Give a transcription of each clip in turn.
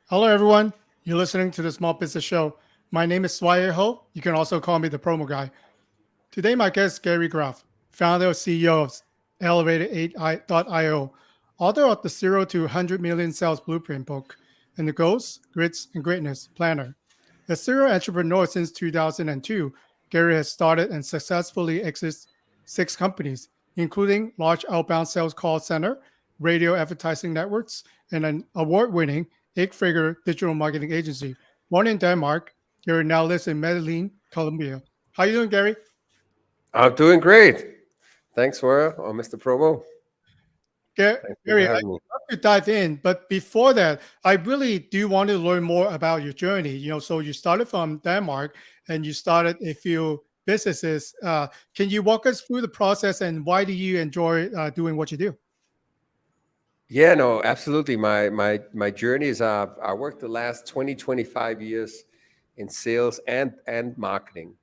Hello, everyone. You're listening to the Small Business Show. My name is Swire Ho. You can also call me the promo guy. Today, my guest is Gary Garth, founder and CEO of Elevated8.io, author of the Zero to 100 Million Sales Blueprint book, and the Goals, Grits, and Greatness Planner. A serial entrepreneur since 2002, Gary has started and successfully exited six companies, including large outbound sales call center, radio advertising networks, and an award-winning eight-figure digital marketing agency. Born in Denmark, Gary now lives in Medellin, Colombia. How you doing, Gary? I'm doing great. Thanks, Wara, or Mr. Promo. Thank you Gary, for I'd having me. love to dive in, but before that, I really do want to learn more about your journey. So you started from Denmark and you started a few businesses. Can you walk us through the process and why do you enjoy doing what you do? Yeah, no, absolutely. My journey is I worked the last 25 years in sales and marketing,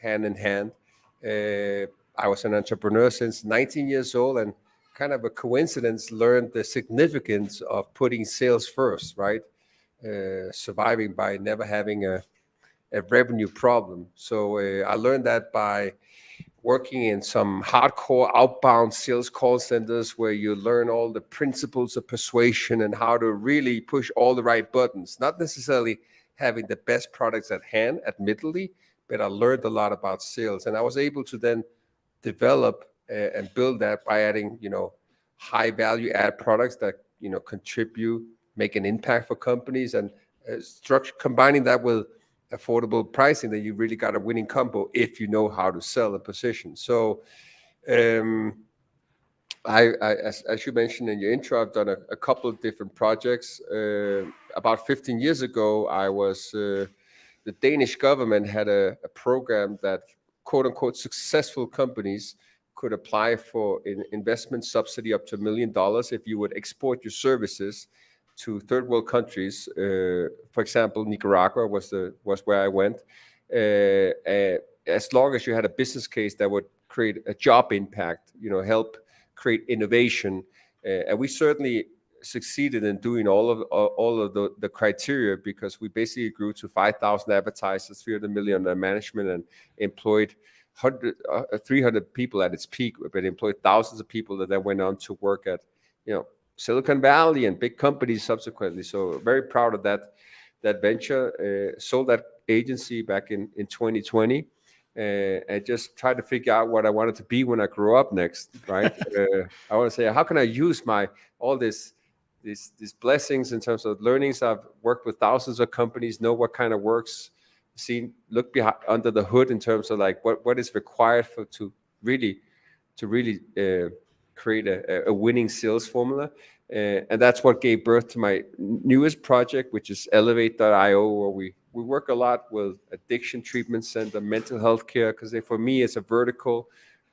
hand in hand. I was an entrepreneur since 19 years old, and kind of a coincidence learned the significance of putting sales first, right? Surviving by never having a revenue problem. So I learned that by working in some hardcore outbound sales call centers where you learn all the principles of persuasion and how to really push all the right buttons, not necessarily having the best products at hand, admittedly, but I learned a lot about sales. And I was able to then develop and build that by adding, high value add products that, contribute, make an impact for companies, and structure combining that with affordable pricing, that you really got a winning combo if you know how to sell a position. So, um, as you mentioned in your intro, I've done a couple of different projects. About 15 years ago, the Danish government had a program that quote unquote successful companies could apply for an investment subsidy up to $1 million if you would export your services to third world countries. For example, Nicaragua was where I went. As long as you had a business case that would create a job impact, help create innovation, and we certainly succeeded in doing all of the criteria, because we basically grew to 5,000 advertisers, 300 million under management, and employed 300 people at its peak, but employed thousands of people that then went on to work at, Silicon Valley and big companies subsequently. So very proud of that venture. Sold that agency back in 2020. And just tried to figure out what I wanted to be when I grew up next, right? I want to say, how can I use my all these blessings in terms of learnings? I've worked with thousands of companies, know what kind of works, look behind under the hood in terms of like what is required to really create a winning sales formula. And that's what gave birth to my newest project, which is Elevate.io, where we work a lot with addiction treatment center, mental health care, because for me, it's a vertical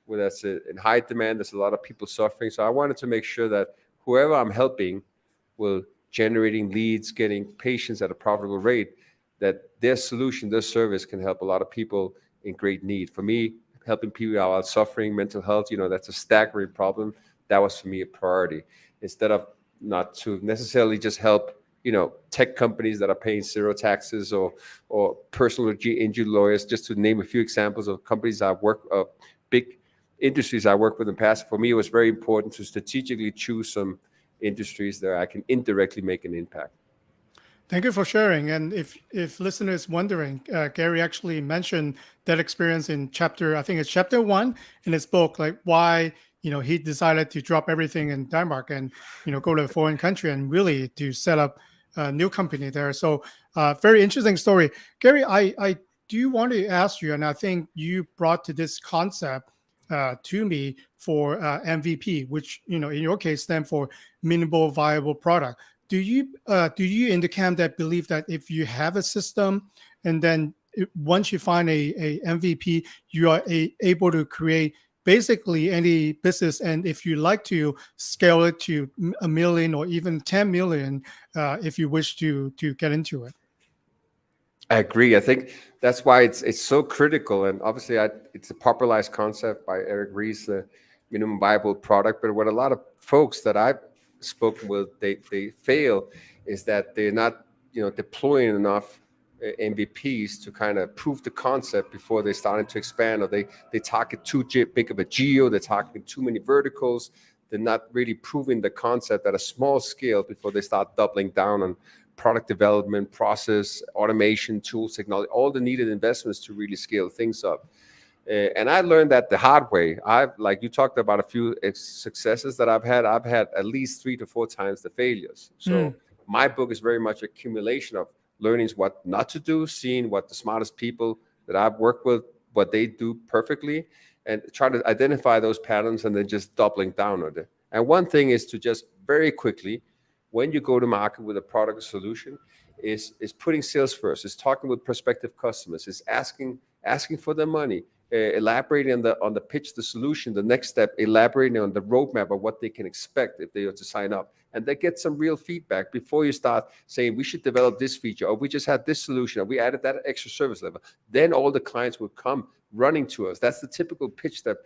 where that's in high demand. There's a lot of people suffering. So I wanted to make sure that whoever I'm helping will generating leads, getting patients at a profitable rate, that their solution, their service can help a lot of people in great need. For me, helping people out suffering mental health, that's a staggering problem. That was for me a priority, instead of not to necessarily just help, tech companies that are paying zero taxes, or personal injury lawyers, just to name a few examples of companies I've worked, big industries I worked with in the past. For me, it was very important to strategically choose some industries that I can indirectly make an impact. Thank you for sharing. And if listeners wondering, Gary actually mentioned that experience in I think it's chapter one in his book, like why he decided to drop everything in Denmark and go to a foreign country and really to set up a new company there. So very interesting story, Gary. I do want to ask you, and I think you brought to this concept to me for MVP, which in your case stand for minimal viable product. Do you in the camp that believe that if you have a system and then once you find a MVP, you are able to create basically any business, and if you like to scale it to a million or even 10 million, if you wish to get into it? I agree. I think that's why it's so critical, and obviously, it's a popularized concept by Eric Ries, the minimum viable product. But what a lot of folks that I've spoken with, they fail is that they're not deploying enough MVPs to kind of prove the concept before they started to expand, or they target too big of a geo, they're targeting too many verticals, they're not really proving the concept at a small scale before they start doubling down on product development, process, automation, tools, technology, all the needed investments to really scale things up. And I learned that the hard way. Like you talked about a few successes that I've had. I've had at least 3 to 4 times the failures. Mm. So my book is very much accumulation of learnings what not to do, seeing what the smartest people that I've worked with, what they do perfectly, and try to identify those patterns and then just doubling down on it. And one thing is to just very quickly, when you go to market with a product or solution, is putting sales first, is talking with prospective customers, is asking for their money, elaborating on the pitch, the solution, the next step, elaborating on the roadmap of what they can expect if they are to sign up. And they get some real feedback before you start saying, we should develop this feature, or we just had this solution, or we added that extra service level. Then all the clients will come running to us. That's the typical pitch that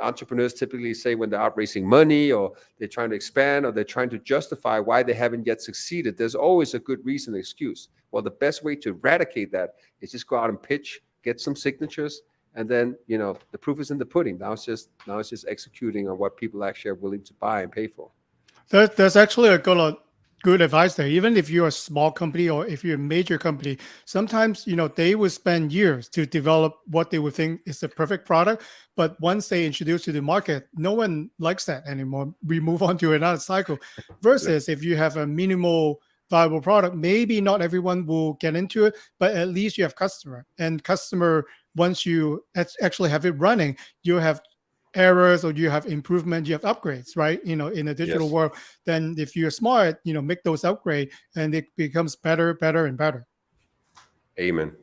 entrepreneurs typically say when they're out raising money, or they're trying to expand, or they're trying to justify why they haven't yet succeeded. There's always a good reason, excuse. Well, the best way to eradicate that is just go out and pitch, get some signatures, and then the proof is in the pudding. Now it's just executing on what people actually are willing to buy and pay for. There's actually a good advice there. Even if you're a small company or if you're a major company, sometimes they would spend years to develop what they would think is the perfect product. But once they introduce to the market, no one likes that anymore. We move on to another cycle. Versus if you have a minimal viable product, maybe not everyone will get into it, but at least you have customer. Once you actually have it running, you have errors or you have improvement, you have upgrades, right? In a digital Yes. world, then if you're smart, make those upgrade and it becomes better and better. Amen.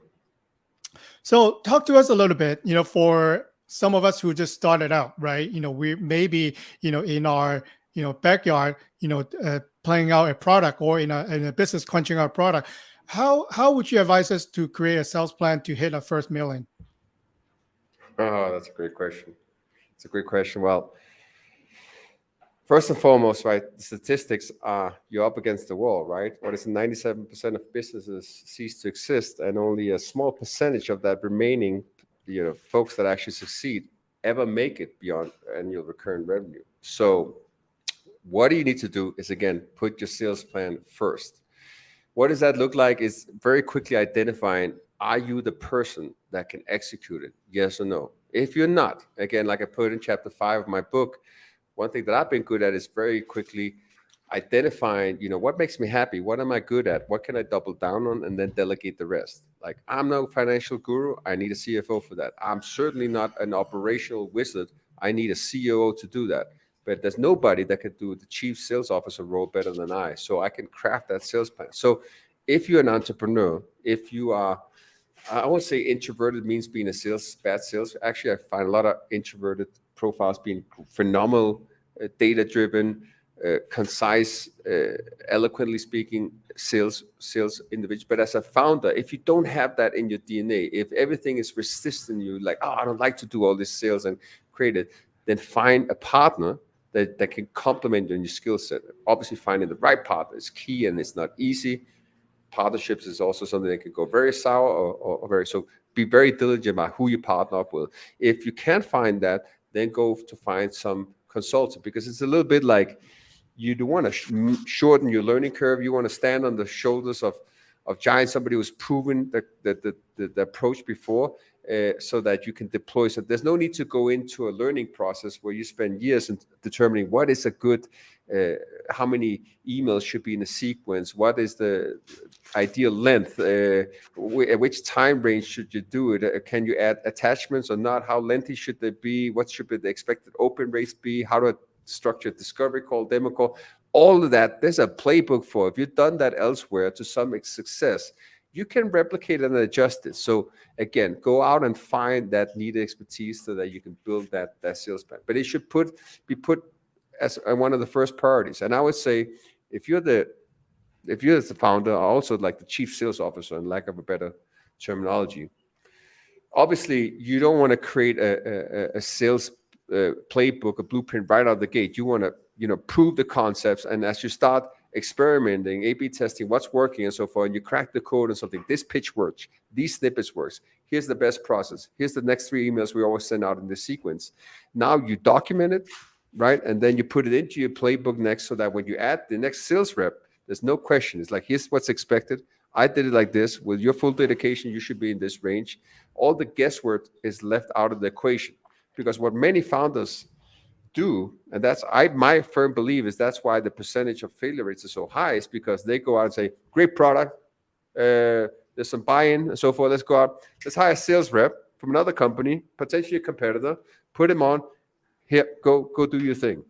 So talk to us a little bit, for some of us who just started out, right? We maybe, in our, backyard, playing out a product, or in a business crunching out a product. How would you advise us to create a sales plan to hit our first million? Oh, that's a great question. It's a great question. Well, first and foremost, right, the statistics are you're up against the wall, right? What is it, 97% of businesses cease to exist, and only a small percentage of that remaining, folks that actually succeed ever make it beyond annual recurring revenue. So what do you need to do is, again, put your sales plan first. What does that look like is very quickly identifying, are you the person that can execute it? Yes or no? If you're not, again, like I put in chapter 5 of my book, one thing that I've been good at is very quickly identifying, what makes me happy? What am I good at? What can I double down on? And then delegate the rest. Like, I'm no financial guru. I need a CFO for that. I'm certainly not an operational wizard. I need a COO to do that. But there's nobody that could do the chief sales officer role better than I. So I can craft that sales plan. So if you're an entrepreneur, if you are, I won't say introverted means being a bad sales. Actually, I find a lot of introverted profiles being phenomenal, data-driven, concise, eloquently speaking sales individuals. But as a founder, if you don't have that in your DNA, if everything is resisting you, like, oh, I don't like to do all this sales and create it, then find a partner that can complement your skill set. Obviously, finding the right partner is key, and it's not easy. Partnerships is also something that can go very sour or very, so be very diligent about who you partner up with. If you can't find that, then go to find some consultant, because it's a little bit like you do want to shorten your learning curve. You want to stand on the shoulders of giants, somebody who's proven the approach before, so that you can deploy. So there's no need to go into a learning process where you spend years in determining what is a good, how many emails should be in a sequence, what is the ideal length, which time range should you do it, can you add attachments or not, how lengthy should they be, what should be the expected open rates be, how to structure discovery call, demo call, all of that. There's a playbook for. If you've done that elsewhere to some success, you can replicate and adjust it. So again, go out and find that needed expertise so that you can build that sales plan. But it should be put as one of the first priorities. And I would say, if you're the founder, also like the chief sales officer, in lack of a better terminology, obviously you don't want to create a sales playbook, a blueprint right out of the gate. You want to prove the concepts, and as you start experimenting, A/B testing, what's working, and so forth. And you crack the code and something. This pitch works. These snippets works. Here's the best process. Here's the next 3 emails we always send out in this sequence. Now you document it, right? And then you put it into your playbook next, so that when you add the next sales rep, there's no question. It's like, here's what's expected. I did it like this. With your full dedication, you should be in this range. All the guesswork is left out of the equation, because what many founders do, and that's my firm belief is that's why the percentage of failure rates are so high, is because they go out and say, great product, there's some buy-in and so forth. Let's go out, let's hire a sales rep from another company, potentially a competitor, put him on, here, go do your thing,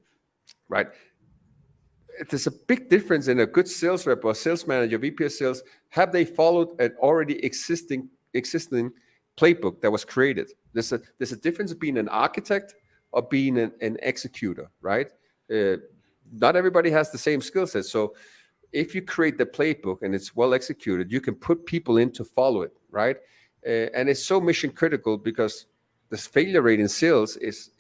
right? There's a big difference in a good sales rep or sales manager, VP of sales. Have they followed an already existing playbook that was created? There's a difference of being an architect or being an executor, right? Not everybody has the same skill set. So if you create the playbook and it's well executed, you can put people in to follow it, right? And it's so mission critical, because the failure rate in sales is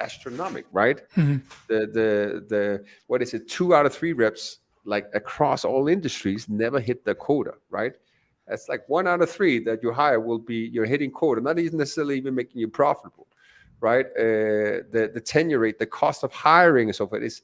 astronomical, right? Mm-hmm. The what is it? 2 out of 3 reps, like across all industries, never hit the quota, right? That's like 1 out of 3 that you hire you're hitting quota, not even necessarily even making you profitable, right? The tenure rate, the cost of hiring and so forth is,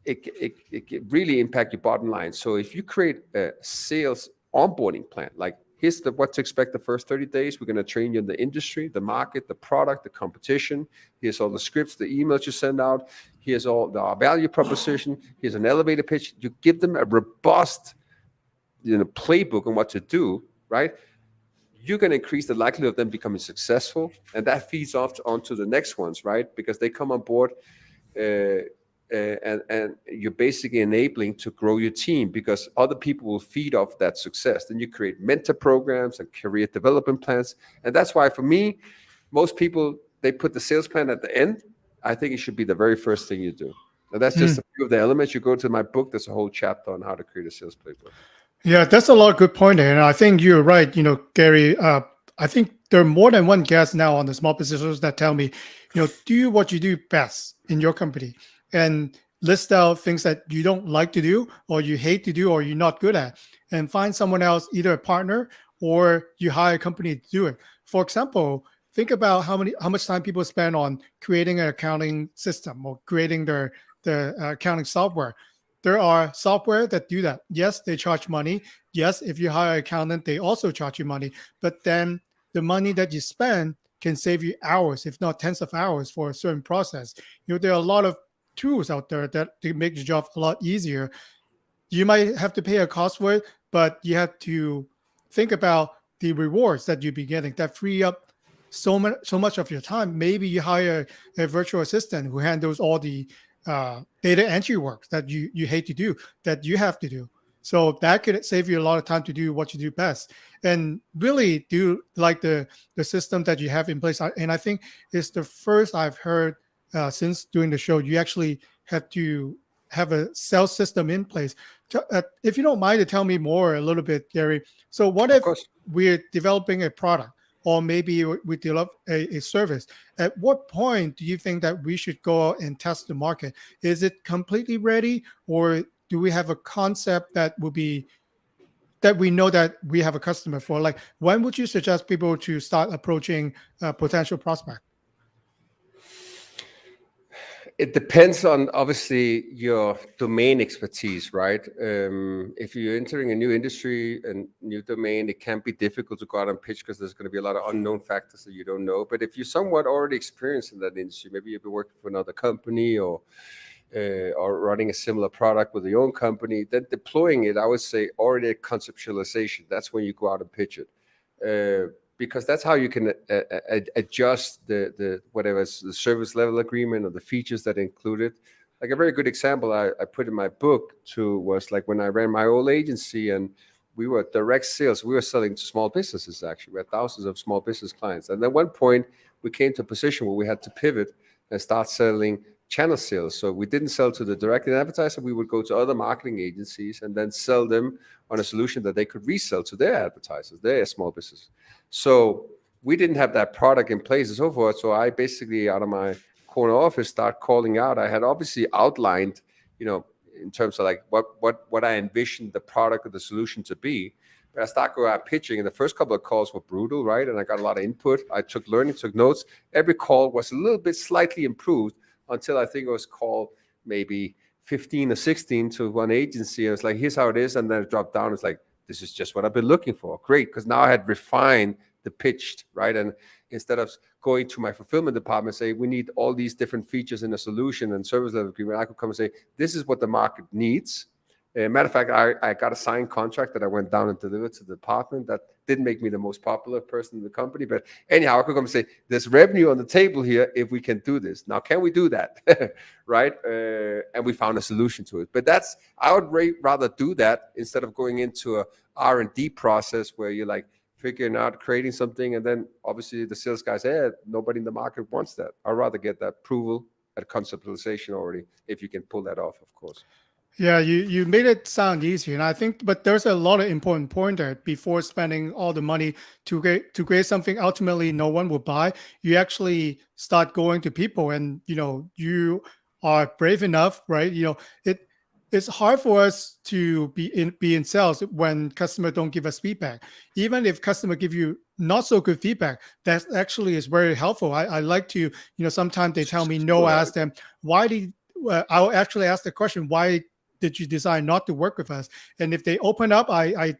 it can really impact your bottom line. So if you create a sales onboarding plan, like, here's what to expect the first 30 days. We're going to train you in the industry, the market, the product, the competition. Here's all the scripts, the emails you send out. Here's all our value proposition. Here's an elevator pitch. You give them a robust, playbook on what to do, right? You're going to increase the likelihood of them becoming successful, and that feeds off onto the next ones, right? Because they come on board, and you're basically enabling to grow your team, because other people will feed off that success. Then you create mentor programs and career development plans. And that's why, for me, most people, they put the sales plan at the end. I think it should be the very first thing you do. And that's just a few of the elements. You go to my book, there's a whole chapter on how to create a sales playbook. Yeah, that's a lot of good point there. And I think you're right, Gary. I think there are more than one guest now on the small businesses that tell me, do what you do best in your company, and list out things that you don't like to do, or you hate to do, or you're not good at, and find someone else, either a partner or you hire a company to do it. For example, think about how much time people spend on creating an accounting system or creating the accounting software. There are software that do that. Yes, they charge money. Yes, if you hire an accountant, they also charge you money. But then the money that you spend can save you hours, if not tens of hours, for a certain process. There are a lot of tools out there that to make the job a lot easier. You might have to pay a cost for it, but you have to think about the rewards that you'll be getting that free up so much of your time. Maybe you hire a virtual assistant who handles all the data entry work that you hate to do, that you have to do. So that could save you a lot of time to do what you do best, and really do like the system that you have in place. And I think it's the first I've heard since doing the show, you actually have to have a sales system in place. If you don't mind to tell me more a little bit, Gary. So what if we're developing a product, or maybe we develop a service? At what point do you think that we should go out and test the market? Is it completely ready, or do we have a concept that will be that we know that we have a customer for? Like, when would you suggest people to start approaching a potential prospect? It depends on, obviously, your domain expertise, right? If you're entering a new industry and new domain, it can be difficult to go out and pitch, because there's going to be a lot of unknown factors that you don't know. But if you're somewhat already experienced in that industry, maybe you've been working for another company, or running a similar product with your own company, then deploying it, I would say already a conceptualization. That's when you go out and pitch it. Because that's how you can adjust the whatever is the service level agreement or the features that include it. Like, a very good example I put in my book too was like when I ran my old agency, and we were direct sales. We were selling to small businesses, actually. We had thousands of small business clients. And at one point, we came to a position where we had to pivot and start selling channel sales. So we didn't sell to the direct advertiser. We would go to other marketing agencies and then sell them on a solution that they could resell to their advertisers, their small business. So we didn't have that product in place and so forth. So I basically, out of my corner office, start calling out. I had obviously outlined, you know, in terms of like what I envisioned the product or the solution to be. But I started going out pitching, and the first couple of calls were brutal, right? And I got a lot of input. I took learning, took notes. Every call was a little bit slightly improved until I think it was called maybe 15 or 16 to one agency. I was like, here's how it is. And then it dropped down. It's like, this is just what I've been looking for. Great. Because now I had refined the pitched, right? And instead of going to my fulfillment department, say, we need all these different features in a solution and service level agreement, I could come and say, this is what the market needs. Matter of fact, I got a signed contract that I went down and delivered to the department. That didn't make me the most popular person in the company. But anyhow, I could come and say, there's revenue on the table here if we can do this. Now, can we do that? Right? And we found a solution to it. But I would rather do that instead of going into a R&D process where you're like figuring out, creating something. And then obviously the sales guy says, nobody in the market wants that. I'd rather get that approval at conceptualization already, if you can pull that off, of course. Yeah, you made it sound easy, and I think, but there's a lot of important point there. Before spending all the money to create something ultimately no one will buy, you actually start going to people, and you are brave enough, right? It's hard for us to be in sales when customer don't give us feedback. Even if customer give you not so good feedback, that actually is very helpful. I like to, sometimes they tell me no, I ask them why did. I'll actually ask the question, why did you decide not to work with us? And if they open up, I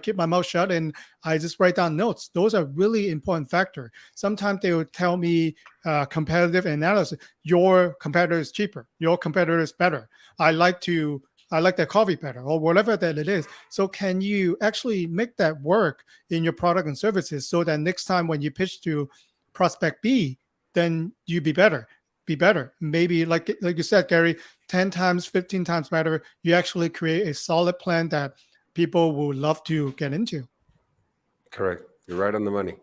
keep my mouth shut and I just write down notes. Those are really important factor. Sometimes they will tell me competitive analysis. Your competitor is cheaper. Your competitor is better. I like that coffee better, or whatever that it is. So can you actually make that work in your product and services so that next time when you pitch to prospect B, then you be better? Maybe like you said, Gary, 10 times, 15 times better. You actually create a solid plan that people will love to get into. Correct. You're right on the money.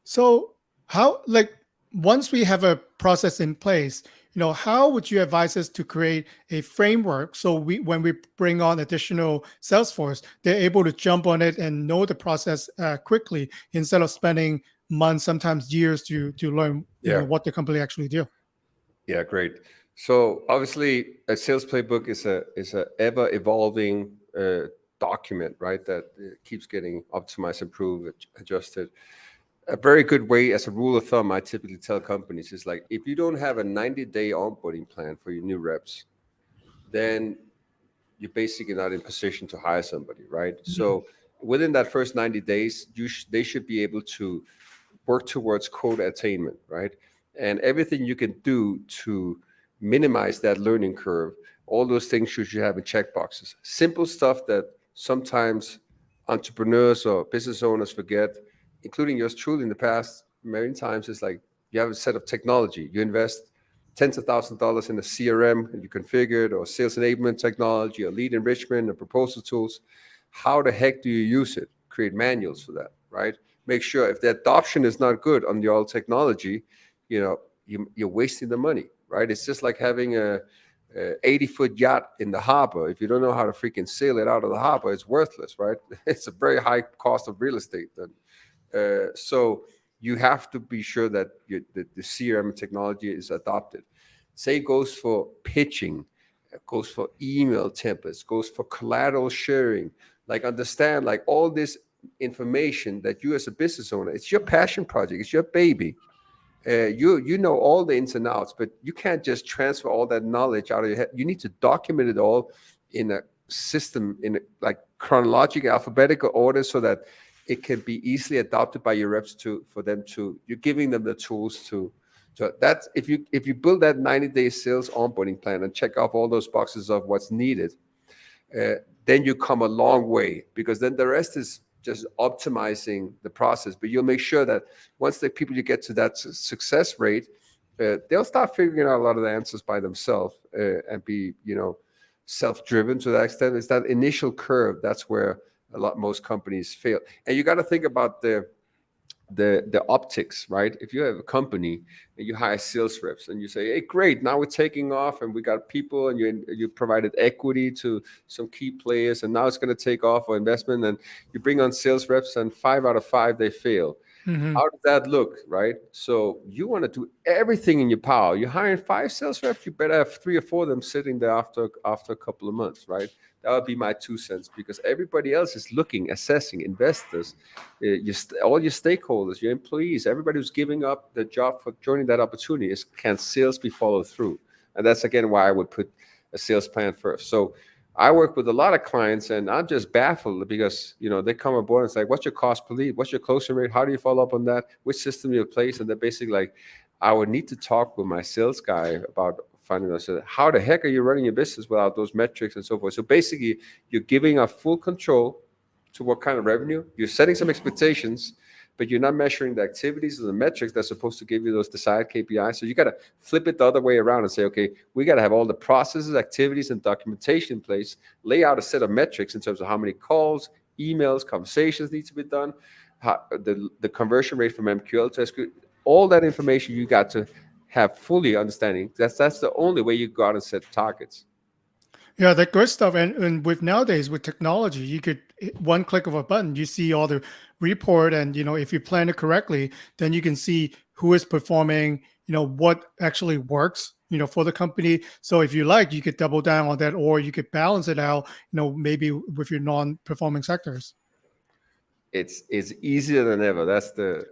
So how, like, once we have a process in place, how would you advise us to create a framework so when we bring on additional Salesforce, they're able to jump on it and know the process quickly instead of spending months, sometimes years to learn, what the company actually do? Yeah, great. So obviously, a sales playbook is a ever evolving document, right? That keeps getting optimized, improved, adjusted. A very good way, as a rule of thumb, I typically tell companies is like, if you don't have a 90-day onboarding plan for your new reps, then you're basically not in position to hire somebody, right? Mm-hmm. So within that first 90 days, they should be able to work towards quota attainment, right? And everything you can do to minimize that learning curve, all those things should you have in checkboxes. Simple stuff that sometimes entrepreneurs or business owners forget, including yours truly in the past, many times, is like, you have a set of technology. You invest tens of thousands of dollars in a CRM and you configure it, or sales enablement technology, or lead enrichment, or proposal tools. How the heck do you use it? Create manuals for that, right? Make sure if the adoption is not good on the old technology, you're wasting the money, right? It's just like having a 80-foot yacht in the harbor. If you don't know how to freaking sail it out of the harbor, it's worthless, right? It's a very high cost of real estate then. So you have to be sure that the CRM technology is adopted. Same goes for pitching, goes for email templates, goes for collateral sharing. Like, understand, like, all this information that you as a business owner, it's your passion project, it's your baby. You know all the ins and outs, but you can't just transfer all that knowledge out of your head. You need to document it all in a system, in like chronological, alphabetical order, so that it can be easily adopted by your reps you're giving them the tools to that's if you build that 90-day sales onboarding plan and check off all those boxes of what's needed, then you come a long way, because then the rest is just optimizing the process. But you'll make sure that once the people you get to that success rate, they'll start figuring out a lot of the answers by themselves, and be self-driven to that extent. It's that initial curve that's where most companies fail. And you got to think about the optics, right? If you have a company and you hire sales reps and you say, hey, great, now we're taking off and we got people, and you provided equity to some key players, and now it's going to take off for investment, and you bring on sales reps and 5 out of 5 they fail. Hmm. How does that look, right? So you want to do everything in your power. You're hiring 5 sales reps, you better have 3 or 4 of them sitting there after a couple of months, right? That would be my 2 cents, because everybody else is looking, assessing, investors, all your stakeholders, your employees, everybody who's giving up the job for joining that opportunity is, can sales be followed through? And that's again why I would put a sales plan first. So I work with a lot of clients, and I'm just baffled because they come aboard and it's like, "What's your cost per lead? What's your closing rate? How do you follow up on that? Which system you place?" And they're basically like, "I would need to talk with my sales guy about finding out, so how the heck are you running your business without those metrics and so forth." So basically, you're giving up full control to what kind of revenue. You're setting some expectations, but you're not measuring the activities or the metrics that's supposed to give you those desired KPIs. So you got to flip it the other way around and say, okay, we got to have all the processes, activities, and documentation in place, lay out a set of metrics in terms of how many calls, emails, conversations need to be done, how, the conversion rate from MQL to SQL, all that information you got to have fully understanding. That's the only way you go out and set targets. Yeah, that good stuff. And with nowadays with technology, you could one click of a button, you see all the report, and if you plan it correctly, then you can see who is performing, what actually works, for the company. So if you like, you could double down on that, or you could balance it out, maybe with your non-performing sectors. It's easier than ever. That's the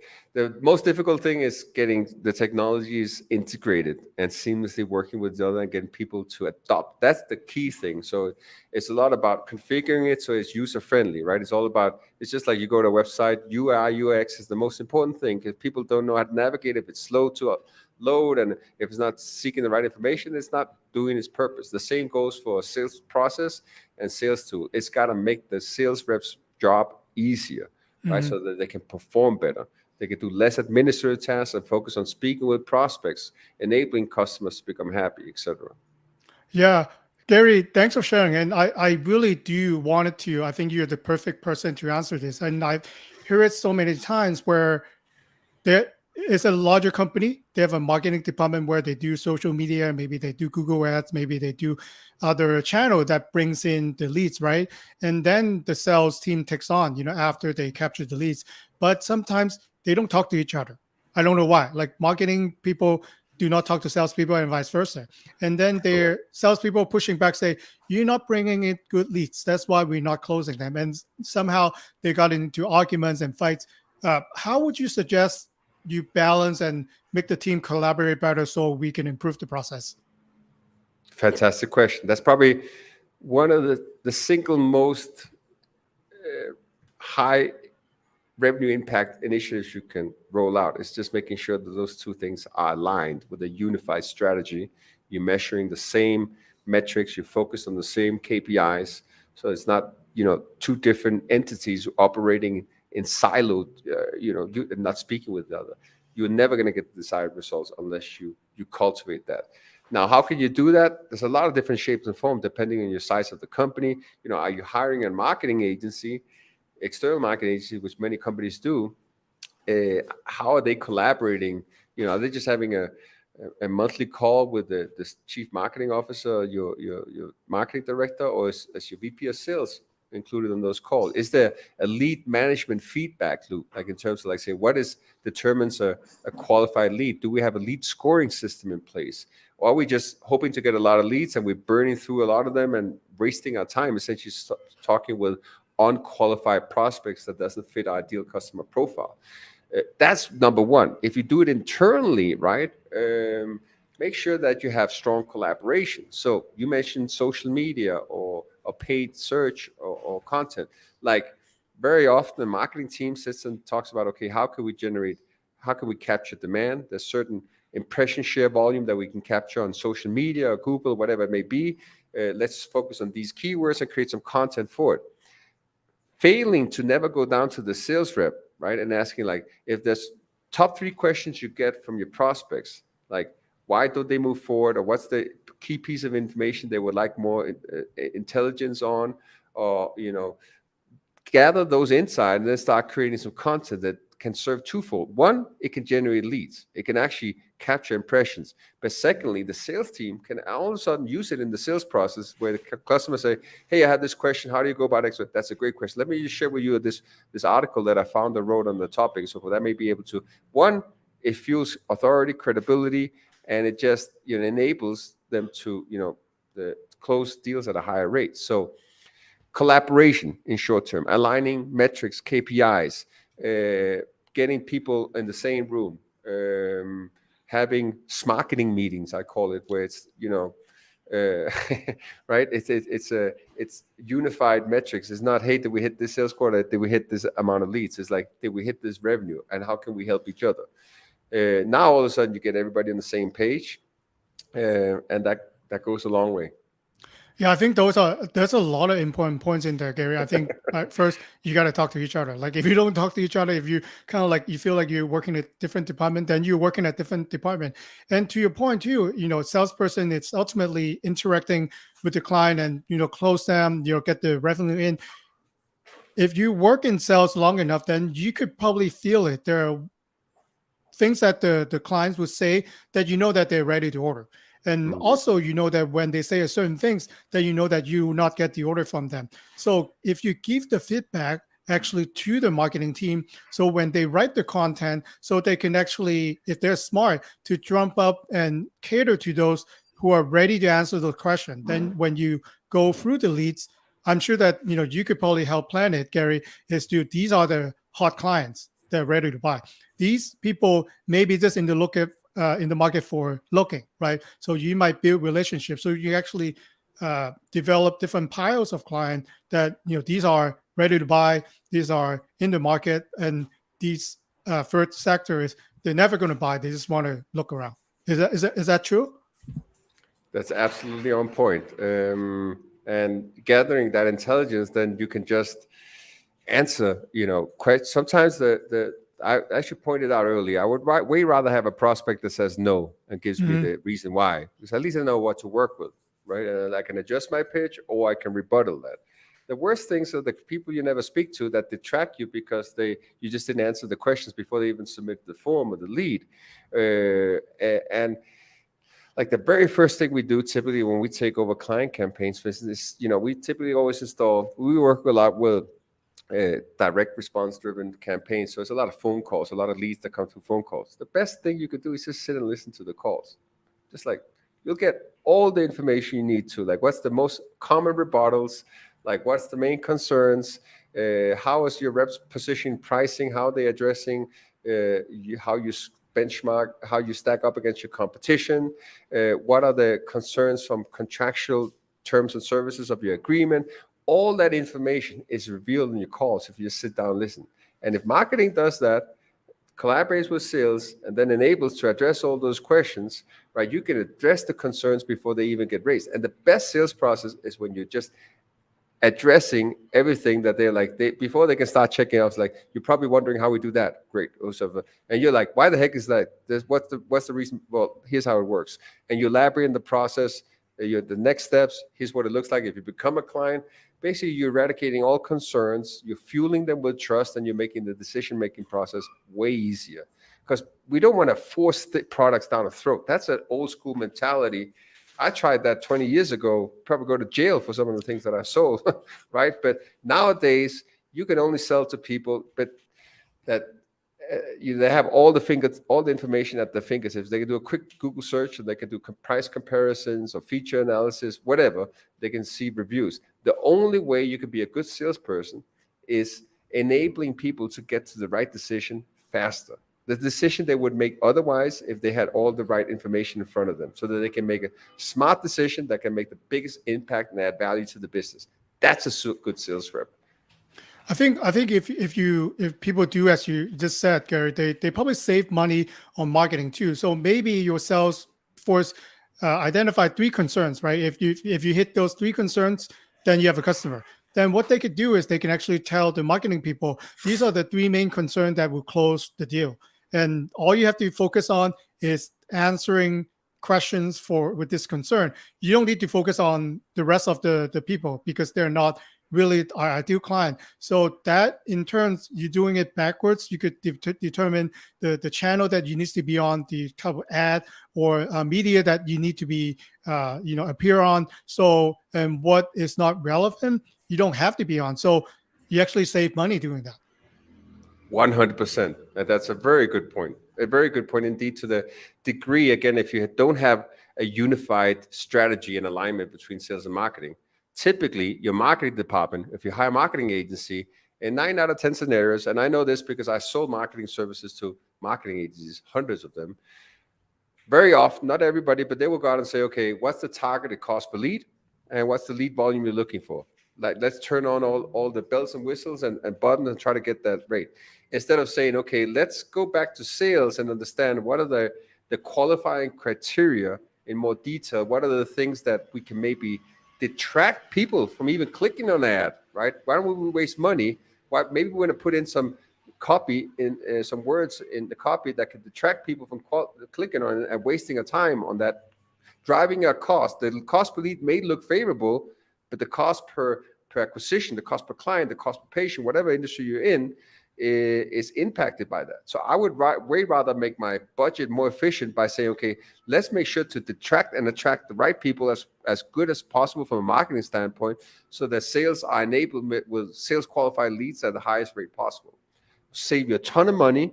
most difficult thing, is getting the technologies integrated and seamlessly working with the other and getting people to adopt. That's the key thing. So it's a lot about configuring it so it's user friendly, right? It's all about, it's just like you go to a website, UI UX is the most important thing. If people don't know how to navigate, if it's slow to load, and if it's not seeking the right information, it's not doing its purpose. The same goes for a sales process and sales tool. It's got to make the sales reps job easier, right? Mhm. So that they can perform better. They can do less administrative tasks and focus on speaking with prospects, enabling customers to become happy, etc. Yeah, Gary, thanks for sharing. And I really do wanted to. I think you're the perfect person to answer this. And I've heard it so many times where there is a larger company. They have a marketing department where they do social media, maybe they do Google ads, maybe they do other channel that brings in the leads, right? And then the sales team takes on, after they capture the leads. But sometimes they don't talk to each other. I don't know why. Like marketing people do not talk to salespeople and vice versa. And then Correct. their salespeople pushing back say, "You're not bringing in good leads. That's why we're not closing them." And somehow they got into arguments and fights. How would you suggest you balance and make the team collaborate better so we can improve the process? Fantastic question. That's probably one of the single most high revenue impact initiatives you can roll out. Is just making sure that those two things are aligned with a unified strategy. You're measuring the same metrics, you focus on the same KPIs. So it's not, two different entities operating in siloed, you not speaking with the other. You're never going to get the desired results unless you cultivate that. Now, how can you do that? There's a lot of different shapes and forms depending on your size of the company. Are you hiring a marketing agency, external marketing agency, which many companies do? How are they collaborating? Are they just having a monthly call with the chief marketing officer, your marketing director, or is your VP of sales included in those calls? Is there a lead management feedback loop, like in terms of like say what is determines a qualified lead? Do we have a lead scoring system in place? Or are we just hoping to get a lot of leads and we're burning through a lot of them and wasting our time essentially talking with unqualified prospects that doesn't fit our ideal customer profile? That's number one. If you do it internally, right, make sure that you have strong collaboration. So you mentioned social media or paid search or content. Like very often the marketing team sits and talks about, okay, how can we capture demand? There's certain impression share volume that we can capture on social media or Google, whatever it may be. Let's focus on these keywords and create some content for it. Failing to never go down to the sales rep, right, and asking like, if there's top 3 questions you get from your prospects, like why don't they move forward, or what's the key piece of information they would like more intelligence on, or gather those insights and then start creating some content that can serve twofold. One, it can generate leads. It can actually capture impressions. But secondly, the sales team can all of a sudden use it in the sales process where the customer say, hey, I had this question. How do you go about X? That's a great question. Let me just share with you this article that I found and wrote on the topic. So that may be able to, one, it fuels authority, credibility, and it just enables them to the close deals at a higher rate. So collaboration in short term, aligning metrics, KPIs, getting people in the same room, having marketing meetings, I call it, where it's right. It's unified metrics. It's not, hey, did we hit this sales quota? Did we hit this amount of leads? It's like, did we hit this revenue? And how can we help each other? Now all of a sudden you get everybody on the same page, and that goes a long way. Yeah, I think there's a lot of important points in there, Gary. I think first you got to talk to each other. Like if you don't talk to each other, if you kind of like you feel like you're working at different department, then you're working at different department. And to your point too, salesperson, it's ultimately interacting with the client and close them, get the revenue in. If you work in sales long enough, then you could probably feel it. There are things that the clients would say that that they're ready to order. And also, that when they say a certain things, that that you will not get the order from them. So if you give the feedback actually to the marketing team, so when they write the content, so they can actually, if they're smart, to jump up and cater to those who are ready to answer the question. Then when you go through the leads, I'm sure that you could probably help plan it, Gary, is these are the hot clients that are ready to buy. These people may be just in the market for looking, right? So you might build relationships. So you actually develop different piles of clients that these are ready to buy, these are in the market, and these third sectors, they're never going to buy. They just want to look around. Is that true? That's absolutely on point. And gathering that intelligence, then you can just answer. Sometimes I should point it out earlier. I would way rather have a prospect that says no and gives me the reason why, because at least I know what to work with, right? And I can adjust my pitch or I can rebuttal that. The worst things are the people you never speak to that detract you because you just didn't answer the questions before they even submit the form or the lead. And like the very first thing we do typically when we take over client campaigns, for instance, we typically always we work a lot with direct response driven campaigns. So it's a lot of phone calls, a lot of leads that come through phone calls. The best thing you could do is just sit and listen to the calls. Just like you'll get all the information you need to, like what's the most common rebuttals, like what's the main concerns, how is your reps position pricing, how are they addressing, how you benchmark, how you stack up against your competition, what are the concerns from contractual terms and services of your agreement. All that information is revealed in your calls if you just sit down and listen. And if marketing does that, collaborates with sales, and then enables to address all those questions, right? You can address the concerns before they even get raised. And the best sales process is when you're just addressing everything that they're like, before they can start checking out. It's like, you're probably wondering how we do that. Great. And you're like, why the heck is that? What's the reason? Well, here's how it works. And you elaborate in the process, the next steps. Here's what it looks like if you become a client. Basically, you're eradicating all concerns, you're fueling them with trust, and you're making the decision-making process way easier. Because we don't want to force products down a throat. That's an old school mentality. I tried that 20 years ago, probably go to jail for some of the things that I sold, right? But nowadays, you can only sell to people that they have all the information at their fingertips. They can do a quick Google search and they can do price comparisons or feature analysis, whatever. They can see reviews. The only way you can be a good salesperson is enabling people to get to the right decision faster. The decision they would make otherwise if they had all the right information in front of them, so that they can make a smart decision that can make the biggest impact and add value to the business. That's a good sales rep. I think if people do as you just said, Gary, they probably save money on marketing too. So maybe your sales force identify 3 concerns, right? If you hit those 3 concerns, then you have a customer. Then what they could do is they can actually tell the marketing people, these are the 3 main concerns that will close the deal. And all you have to focus on is answering questions with this concern. You don't need to focus on the rest of the people because they're not really our ideal client. So that in turn, you're doing it backwards. You could determine the channel that you need to be on, the type of ad or media that you need to be, appear on. So, and what is not relevant, you don't have to be on. So you actually save money doing that. 100%. And that's a very good point. A very good point indeed, to the degree, again, if you don't have a unified strategy and alignment between sales and marketing, typically your marketing department, if you hire a marketing agency, in 9 out of 10 scenarios, and I know this because I sold marketing services to marketing agencies, hundreds of them, very often, not everybody, but they will go out and say, okay, what's the targeted cost per lead? And what's the lead volume you're looking for? Like, let's turn on all the bells and whistles and buttons and try to get that rate. Instead of saying, okay, let's go back to sales and understand what are the qualifying criteria in more detail. What are the things that we can maybe detract people from even clicking on an ad, right? Why don't we waste money? Why, maybe we want to put in some copy in some words in the copy that could detract people from clicking on it and wasting a time on that, driving a cost. The cost per lead may look favorable, but the cost per acquisition, the cost per client, the cost per patient, whatever industry you're in, is impacted by that. So I would way rather make my budget more efficient by saying, okay, let's make sure to detract and attract the right people as good as possible from a marketing standpoint, so that sales are enabled with sales qualified leads at the highest rate possible. Save you a ton of money,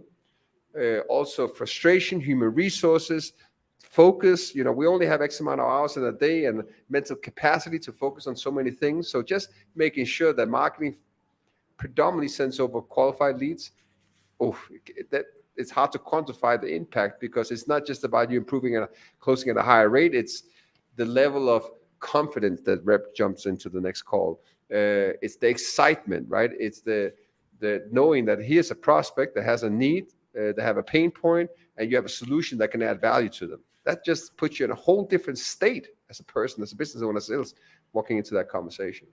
also frustration, human resources, focus. We only have X amount of hours in a day and mental capacity to focus on so many things. So just making sure that marketing predominantly sends over qualified leads. That it's hard to quantify the impact, because it's not just about you improving and closing at a higher rate. It's the level of confidence that rep jumps into the next call. It's the excitement, right? It's the knowing that here's a prospect that has a need, they have a pain point, and you have a solution that can add value to them. That just puts you in a whole different state as a person, as a business owner, sales, walking into that conversation.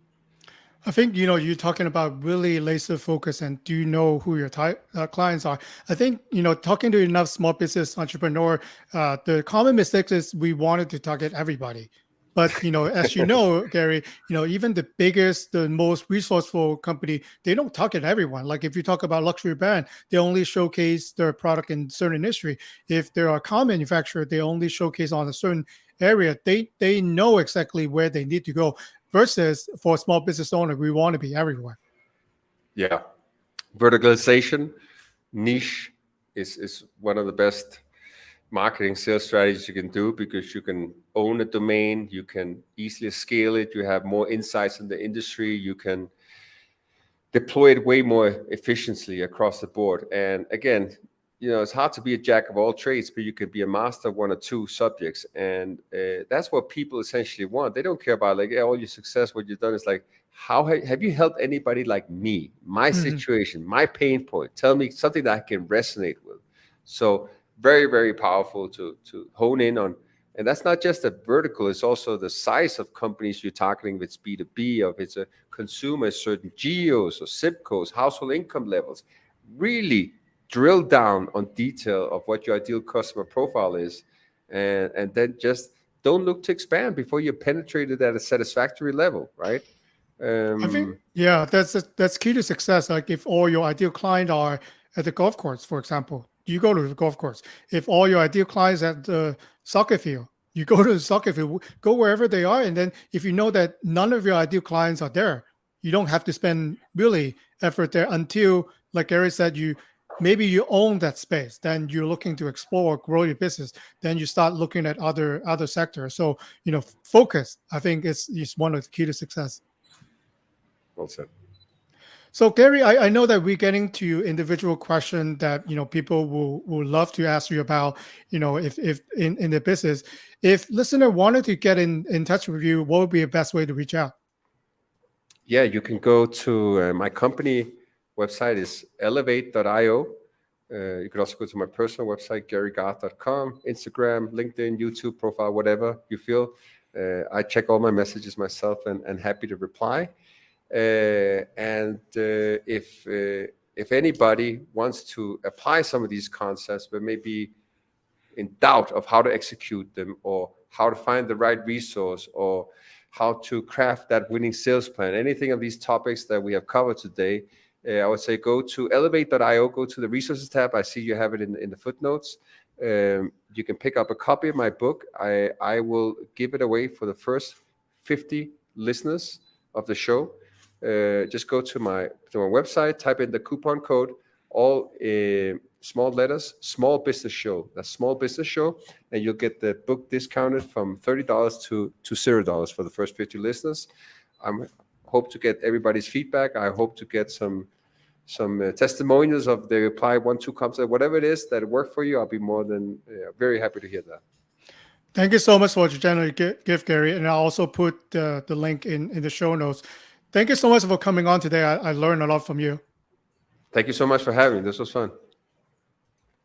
I think you're talking about really laser focus and do you know who your clients are. I think talking to enough small business entrepreneur, the common mistake is we wanted to target everybody, but as you know, Gary, even the biggest, the most resourceful company, they don't target everyone. Like if you talk about luxury brand, they only showcase their product in certain industry. If they're a car manufacturer, they only showcase on a certain area. They know exactly where they need to go. Versus for a small business owner, we want to be everywhere. Yeah. Verticalization, niche is one of the best marketing sales strategies you can do, because you can own a domain, you can easily scale it, you have more insights in the industry, you can deploy it way more efficiently across the board. And again, it's hard to be a jack of all trades, but you can be a master of one or two subjects. And that's what people essentially want. They don't care about all your success, what you've done. Is like, how have you helped anybody like me, my situation, my pain point? Tell me something that I can resonate with. So very, very powerful to hone in on. And that's not just a vertical, it's also the size of companies you're targeting. If it's B2B, or if it's a consumer, certain geos or zip codes, household income levels. Really drill down on detail of what your ideal customer profile is, and then just don't look to expand before you're penetrated at a satisfactory level, right? I think, yeah, that's key to success. Like if all your ideal clients are at the golf course, for example, you go to the golf course. If all your ideal clients at the soccer field, you go to the soccer field, go wherever they are. And then if you know that none of your ideal clients are there, you don't have to spend really effort there until, like Gary said, maybe you own that space. Then you're looking to explore, grow your business. Then you start looking at other sectors. So, focus, I think is one of the key to success. Well said. So Gary, I know that we're getting to individual question that people will love to ask you about, if in the business. If listener wanted to get in touch with you, what would be the best way to reach out? Yeah, you can go to my company website is elevate.io. You can also go to my personal website, garygarth.com, Instagram, LinkedIn, YouTube profile, whatever you feel. I check all my messages myself and happy to reply. And if anybody wants to apply some of these concepts, but maybe in doubt of how to execute them, or how to find the right resource, or how to craft that winning sales plan, anything of these topics that we have covered today, I would say go to elevate.io, go to the resources tab. I see you have it in the footnotes. You can pick up a copy of my book. I will give it away for the first 50 listeners of the show. Just go to my website, type in the coupon code, all small letters, small business show. That's small business show, and you'll get the book discounted from $30 to $0 for the first 50 listeners. I hope to get everybody's feedback. I hope to get some testimonials of the apply 1-2 concept, whatever it is that worked for you. I'll be more than very happy to hear that. Thank you so much for your generous gift, Gary. And I'll also put the link in the show notes. Thank you so much for coming on today. I learned a lot from you. Thank you so much for having me. This was fun.